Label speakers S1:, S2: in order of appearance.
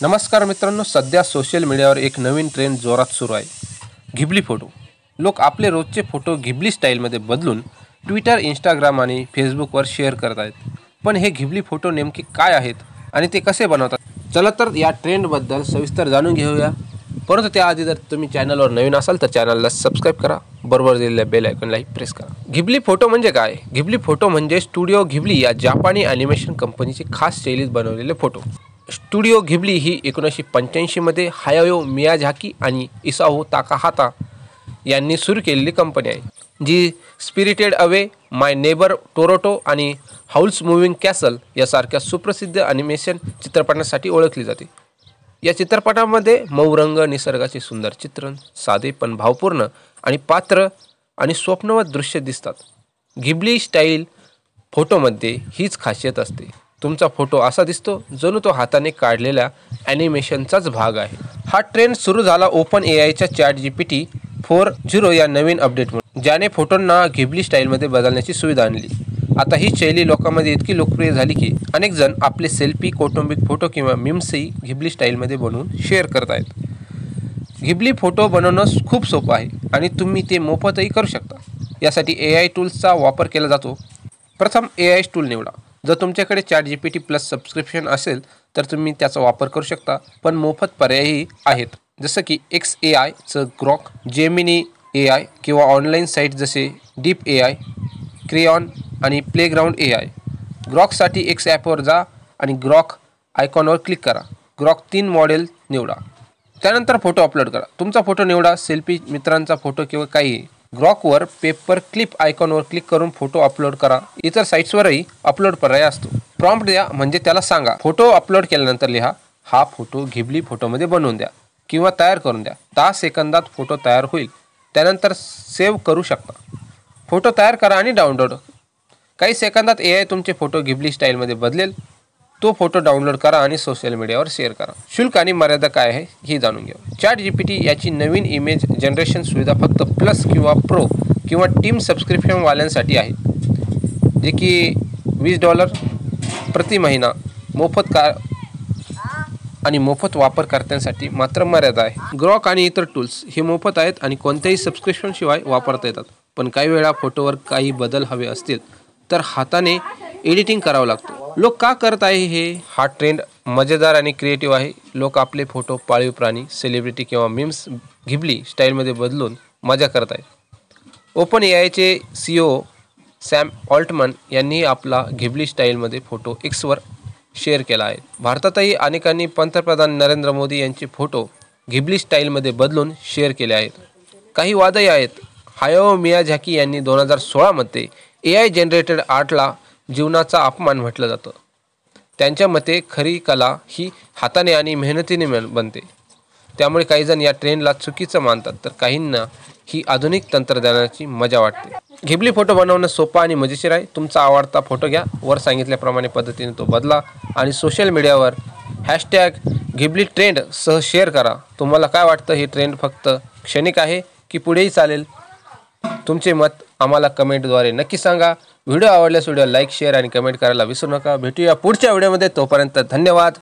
S1: नमस्कार मित्रांनो, सध्या सोशल मीडियावर एक नवीन ट्रेंड जोरात सुरू आहे. Ghibli photo. लोक आपले रोजचे फोटो घिबली स्टाईलमध्ये बदलून ट्विटर, इंस्टाग्राम आणि फेसबुकवर शेअर करत आहेत. पण हे घिबली फोटो नेमके काय आहेत आणि ते कसे बनवतात? चला तर या ट्रेंडबद्दल सविस्तर जाणून घेऊया. परंतु त्याआधी जर तुम्ही चॅनलवर नवीन असाल तर चॅनलला सबस्क्राईब करा, बरोबर दिलेल्या बेल आयकॉनलाही प्रेस करा. घिबली फोटो म्हणजे काय? घिबली फोटो म्हणजे स्टुडिओ घिबली या जापानी ॲनिमेशन कंपनीचे खास शैलीत बनवलेले फोटो. स्टुडिओ घिबली ही 1985 मध्ये हायाओ मियाझाकी आणि इसाओ ताकाहाता यांनी सुरू केलेली कंपनी आहे, जी स्पिरिटेड अवे, माय नेबर टोरोटो आणि हाऊल्स मूव्हिंग कॅसल यासारख्या सुप्रसिद्ध ॲनिमेशन चित्रपटांसाठी ओळखली जाते. या चित्रपटामध्ये मऊ रंग, निसर्गाचे सुंदर चित्रण, साधे पण भावपूर्ण आणि पात्र आणि स्वप्नवत दृश्य दिसतात. घिबली स्टाईल फोटोमध्ये हीच खासियत असते. तुमचा फोटो असा दिसतो जणू तो हाताने काढलेल्या ॲनिमेशनचाच भाग आहे. हा ट्रेंड सुरू झाला ओपन एआयच्या ChatGPT 4.0 या नवीन अपडेटमुळे, ज्याने फोटोंना घिबली स्टाईलमध्ये बदलण्याची सुविधा आणली. आता ही शैली लोकांमध्ये इतकी लोकप्रिय झाली की अनेक जण आपले सेल्फी, कौटुंबिक फोटो किंवा मीम्सही घिबली स्टाईलमध्ये बनवून शेअर करत आहेत. घिबली फोटो बनवणं खूप सोपं आहे आणि तुम्ही ते मोफतही करू शकता. यासाठी AI टूल्सचा वापर केला जातो. प्रथम AI टूल निवडा. जर तुमच्याकडे ChatGPT प्लस सबस्क्रिप्शन असेल तर तुम्ही त्याचा वापर करू शकता, पण मोफत पर्यायही आहेत, जसं की XAIचं ग्रॉक, जेमिनी AI किंवा ऑनलाईन साईट जसे डीप AI, क्रेयॉन आणि प्लेग्राऊंड AI. ग्रॉकसाठी X ॲपवर जा आणि ग्रॉक आयकॉनवर क्लिक करा. ग्रॉक 3 मॉडेल निवडा. त्यानंतर फोटो अपलोड करा. तुमचा फोटो निवडा, सेल्फी, मित्रांचा फोटो किंवा काहीही. ग्रॉकवर पेपर क्लिप आयकॉनवर क्लिक करून फोटो अपलोड करा. इतर साईट्सवरही अपलोड पर्याय असतो. प्रॉम्प्ट द्या, म्हणजे त्याला सांगा, फोटो अपलोड केल्यानंतर लिहा, हा फोटो घिबली फोटोमध्ये बनवून द्या किंवा तयार करून द्या. 10 सेकंदात फोटो तयार होईल. त्यानंतर सेव्ह करू शकता. फोटो तयार करा आणि डाउनलोड. काही सेकंदात AI तुमचे फोटो घिबली स्टाईलमध्ये बदलेल. तो फोटो डाउनलोड करा आणि सोशल मीडियावर शेअर करा. शुल्क आणि मर्यादा काय आहे हे जाणून घ्या. ChatGPT याची नवीन इमेज जनरेशन सुविधा फक्त प्लस किंवा प्रो किंवा टीम सबस्क्रिप्शनवाल्यांसाठी आहे, जे की $20 प्रति महिना मोफत आणि मोफत वापरकर्त्यांसाठी मात्र मर्यादा आहे. ग्रॉक आणि इतर टूल्स हे मोफत आहेत आणि कोणत्याही सबस्क्रिप्शनशिवाय वापरता येतात. पण काही वेळा फोटोवर काही बदल हवे असतील तर हाताने एडिटिंग करावं लागतं. लोक का करत आहे हे? हा ट्रेंड मजेदार आणि क्रिएटिव्ह आहे. लोक आपले फोटो पाळीव प्राणी, सेलिब्रिटी किंवा मीम्स घिबली स्टाईलमध्ये बदलून मजा करत आहेत. ओपन एआयचे CEO सॅम ऑल्टमन यांनी आपला घिबली स्टाईलमध्ये फोटो Xवर शेअर केला आहे. भारतातही अनेकांनी पंतप्रधान नरेंद्र मोदी यांचे फोटो घिबली स्टाईलमध्ये बदलून शेअर केले आहेत. काही वादही आहेत. हायाओ मियाझाकी यांनी 2016 मध्ये AI जनरेटेड आर्टला जीवनाचा अपमान म्हटलं जातं. त्यांच्या मते खरी कला ही हाताने आणि मेहनतीने बनते. त्यामुळे काही जण या ट्रेंडला चुकीचं मानतात, तर काहींना ही आधुनिक तंत्रज्ञानाची मजा वाटते. घिबली फोटो बनवणं सोपं आणि मजेशीर आहे. तुमचा आवडता फोटो घ्या, वर सांगितल्याप्रमाणे पद्धतीने तो बदला आणि सोशल मीडियावर #घिबली ट्रेंड सह शेअर करा. तुम्हाला काय वाटतं, ही ट्रेंड फक्त क्षणिक आहे की पुढेही चालेल? तुमचे मत आम्हाला कमेंटद्वारे नक्की सांगा. व्हिडिओ आवडल्यास व्हिडिओ लाईक, शेअर आणि कमेंट करायला विसरू नका. भेटूया पुढच्या व्हिडिओमध्ये. तोपर्यंत धन्यवाद.